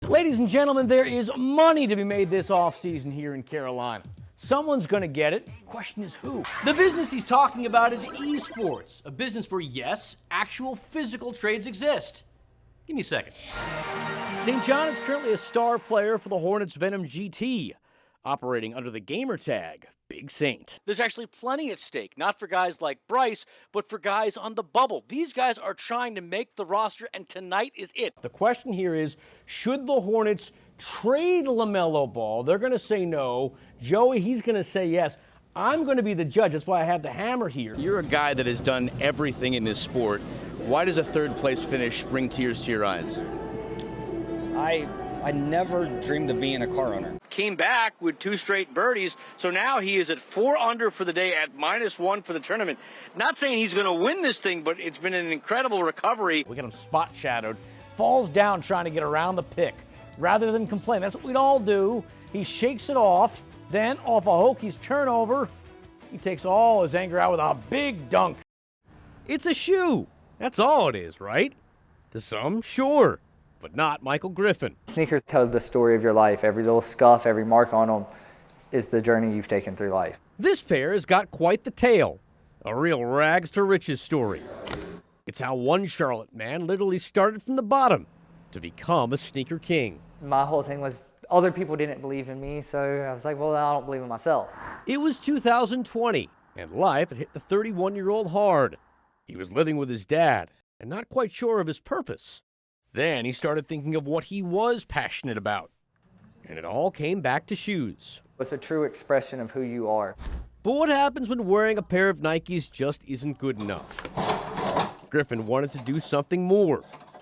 Ladies and gentlemen, there is money to be made this offseason here in Carolina. Someone's going to get it. Question is who? The business he's talking about is esports, a business where, yes, actual physical trades exist. Give me a second. St. John is currently a star player for the Hornets Venom GT, operating under the gamer tag Big Saint. There's actually plenty at stake, not for guys like Bryce, but for guys on the bubble. These guys are trying to make the roster, and tonight is it. The question here is, should the Hornets trade LaMelo Ball? They're going to say no. Joey, he's going to say yes. I'm going to be the judge. That's why I have the hammer here. You're a guy that has done everything in this sport. Why does a third-place finish bring tears to your eyes? I never dreamed of being a car owner. Came back with 2 straight birdies, so now he is at 4 under for the day at -1 for the tournament. Not saying he's going to win this thing, but it's been an incredible recovery. We got him spot shadowed, falls down trying to get around the pick. Rather than complain, that's what we'd all do. He shakes it off, then off a Hokies turnover, he takes all his anger out with a big dunk. It's a shoe. That's all it is, right? To some, sure. But not Michael Griffin. Sneakers tell the story of your life. Every little scuff, every mark on them is the journey you've taken through life. This pair has got quite the tale. A real rags to riches story. It's how one Charlotte man literally started from the bottom to become a sneaker king. My whole thing was other people didn't believe in me, so I was like, well, I don't believe in myself. It was 2020, and life had hit the 31-year-old hard. He was living with his dad and not quite sure of his purpose. Then he started thinking of what he was passionate about, and it all came back to shoes. It's a true expression of who you are. But what happens when wearing a pair of Nikes just isn't good enough? Griffin wanted to do something more.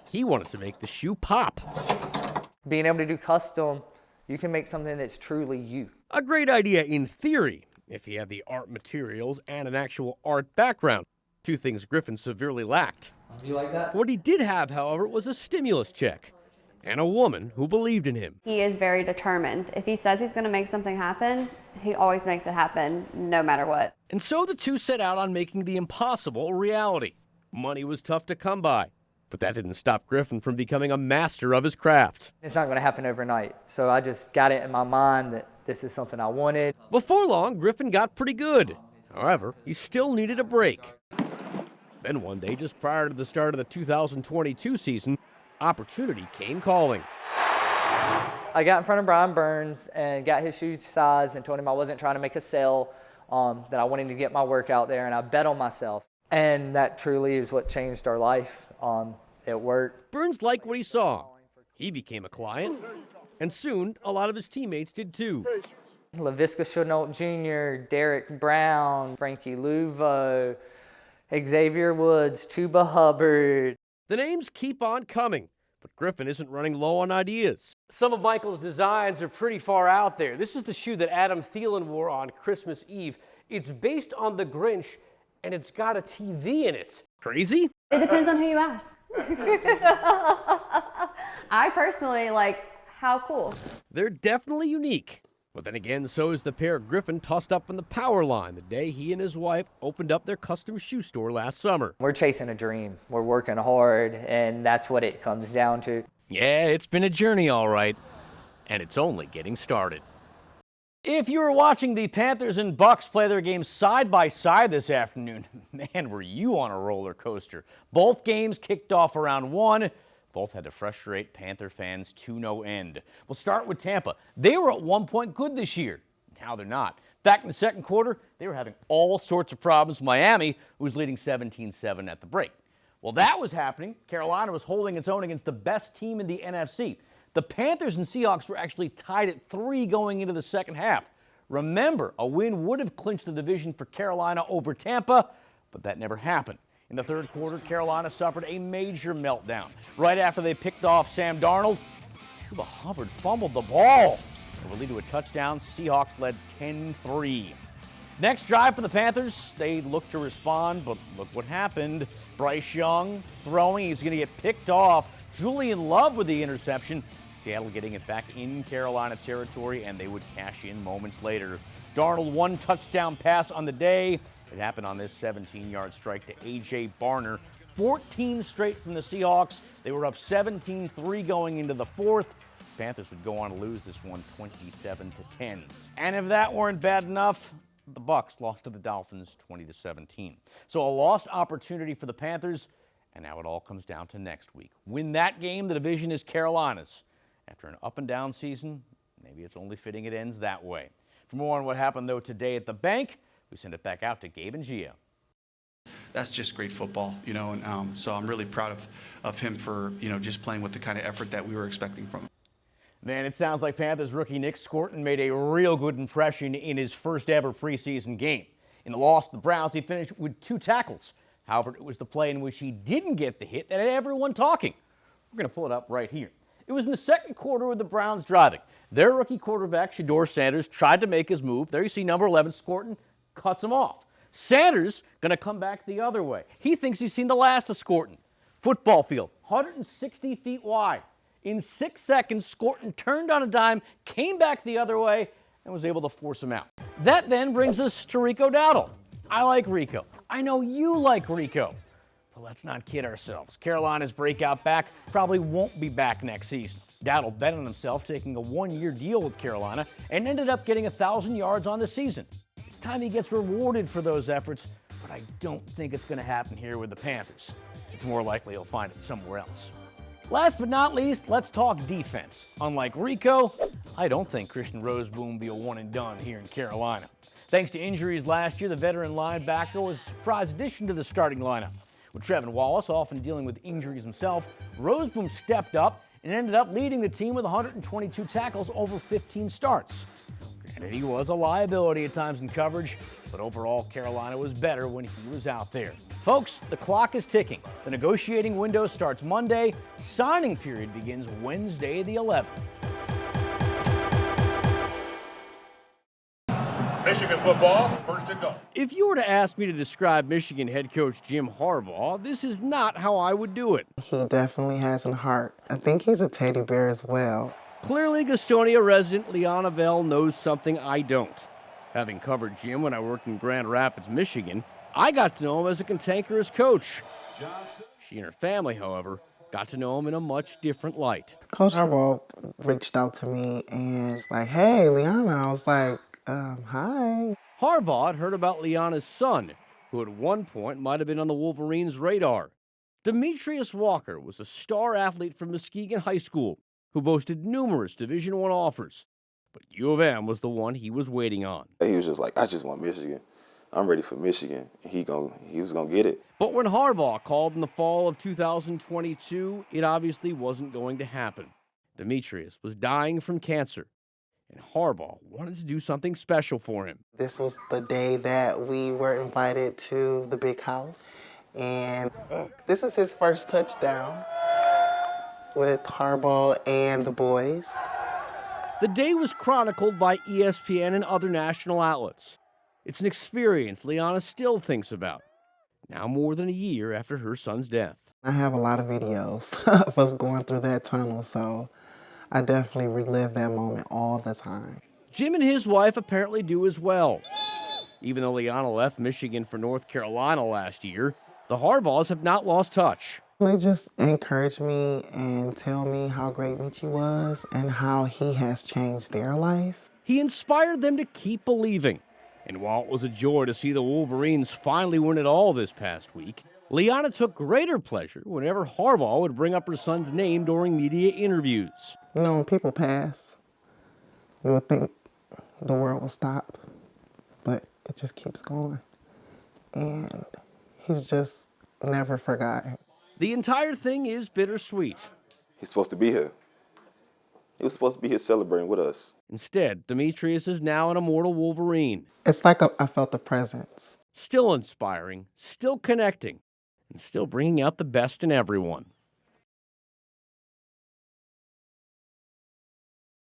He wanted to make the shoe pop. Being able to do custom, you can make something that's truly you. A great idea in theory, if he had the art materials and an actual art background. 2 things Griffin severely lacked. You like that? What he did have, however, was a stimulus check and a woman who believed in him. He is very determined. If he says he's going to make something happen, he always makes it happen, no matter what. And so the two set out on making the impossible a reality. Money was tough to come by, but that didn't stop Griffin from becoming a master of his craft. It's not going to happen overnight, so I just got it in my mind that this is something I wanted. Before long, Griffin got pretty good. However, he still needed a break. Then one day, just prior to the start of the 2022 season, opportunity came calling. I got in front of Brian Burns and got his shoe size and told him I wasn't trying to make a sale, that I wanted to get my work out there, and I bet on myself. And that truly is what changed our life. It worked. Burns liked what he saw. He became a client, and soon a lot of his teammates did too. Laviska Chenault Jr., Derek Brown, Frankie Luvo, Xavier Woods, Chuba Hubbard. The names keep on coming, but Griffin isn't running low on ideas. Some of Michael's designs are pretty far out there. This is the shoe that Adam Thielen wore on Christmas Eve. It's based on the Grinch, and it's got a TV in it. Crazy? It depends on who you ask. I personally how cool. They're definitely unique. But then again, so is the pair Griffin tossed up on the power line the day he and his wife opened up their custom shoe store last summer. We're chasing a dream. We're working hard, and that's what it comes down to. Yeah, it's been a journey, all right. And it's only getting started. If you were watching the Panthers and Bucks play their games side by side this afternoon, man, were you on a roller coaster. Both games kicked off around 1. Both had to frustrate Panther fans to no end. We'll start with Tampa. They were at one point good this year. Now they're not. Back in the second quarter, they were having all sorts of problems. Miami was leading 17-7 at the break. While that was happening, Carolina was holding its own against the best team in the NFC. The Panthers and Seahawks were actually tied at 3 going into the second half. Remember, a win would have clinched the division for Carolina over Tampa, but that never happened. In the third quarter, Carolina suffered a major meltdown. Right after they picked off Sam Darnold, Chuba Hubbard fumbled the ball. It would lead to a touchdown. Seahawks led 10-3. Next drive for the Panthers, they looked to respond, but look what happened. Bryce Young throwing, he's going to get picked off. Julian Love with the interception. Seattle getting it back in Carolina territory, and they would cash in moments later. Darnold, 1 touchdown pass on the day. It happened on this 17-yard strike to A.J. Barner. 14 straight from the Seahawks. They were up 17-3 going into the fourth. Panthers would go on to lose this one 27-10. And if that weren't bad enough, the Bucs lost to the Dolphins 20-17. So a lost opportunity for the Panthers, and now it all comes down to next week. Win that game, the division is Carolina's. After an up-and-down season, maybe it's only fitting it ends that way. For more on what happened, though, today at the bank, we send it back out to Gabe and Gia. That's just great football, and so I'm really proud of him for, just playing with the kind of effort that we were expecting from him. Man, it sounds like Panthers rookie Nick Scorton made a real good impression in his first ever preseason game. In the loss to the Browns, he finished with 2 tackles. However, it was the play in which he didn't get the hit that had everyone talking. We're going to pull it up right here. It was in the second quarter with the Browns driving. Their rookie quarterback, Shedeur Sanders, tried to make his move. There you see number 11, Scorton, cuts him off. Sanders going to come back the other way. He thinks he's seen the last of Scorton. Football field, 160 feet wide. In 6 seconds, Scorton turned on a dime, came back the other way, and was able to force him out. That then brings us to Rico Dowdle. I like Rico. I know you like Rico. But let's not kid ourselves. Carolina's breakout back probably won't be back next season. Dowdle bet on himself taking a 1-year deal with Carolina and ended up getting 1,000 yards on the season. It's time he gets rewarded for those efforts, but I don't think it's going to happen here with the Panthers. It's more likely he'll find it somewhere else. Last but not least, let's talk defense. Unlike Rico, I don't think Christian Roseboom will be a one and done here in Carolina. Thanks to injuries last year, the veteran linebacker was a surprise addition to the starting lineup. With Trevin Wallace often dealing with injuries himself, Roseboom stepped up and ended up leading the team with 122 tackles over 15 starts. Granted, he was a liability at times in coverage, but overall, Carolina was better when he was out there. Folks, the clock is ticking. The negotiating window starts Monday. Signing period begins Wednesday the 11th. Michigan football, first and goal. If you were to ask me to describe Michigan head coach Jim Harbaugh, this is not how I would do it. He definitely has a heart. I think he's a teddy bear as well. Clearly, Gastonia resident Liana Bell knows something I don't. Having covered Jim when I worked in Grand Rapids, Michigan, I got to know him as a cantankerous coach. She and her family, however, got to know him in a much different light. Coach Harbaugh reached out to me and was like, "Hey, Liana." I was like, hi. Harbaugh had heard about Liana's son, who at one point might have been on the Wolverines' radar. Demetrius Walker was a star athlete from Muskegon High School who boasted numerous Division I offers. But U of M was the one he was waiting on. He was just like, I just want Michigan. I'm ready for Michigan. He was going to get it. But when Harbaugh called in the fall of 2022, it obviously wasn't going to happen. Demetrius was dying from cancer, and Harbaugh wanted to do something special for him. This was the day that we were invited to the big house, and this is his first touchdown with Harbaugh and the boys. The day was chronicled by ESPN and other national outlets. It's an experience Liana still thinks about, now more than a year after her son's death. I have a lot of videos of us going through that tunnel, so I definitely relive that moment all the time. Jim and his wife apparently do as well. Even though Liana left Michigan for North Carolina last year, the Harbaughs have not lost touch. They just encourage me and tell me how great Michi was and how he has changed their life. He inspired them to keep believing. And while it was a joy to see the Wolverines finally win it all this past week, Liana took greater pleasure whenever Harbaugh would bring up her son's name during media interviews. You know, when people pass, you would think the world will stop, but it just keeps going. And he's just never forgotten. The entire thing is bittersweet. He's supposed to be here. He was supposed to be here celebrating with us. Instead, Demetrius is now an immortal Wolverine. It's like I felt the presence. Still inspiring, still connecting, and still bringing out the best in everyone.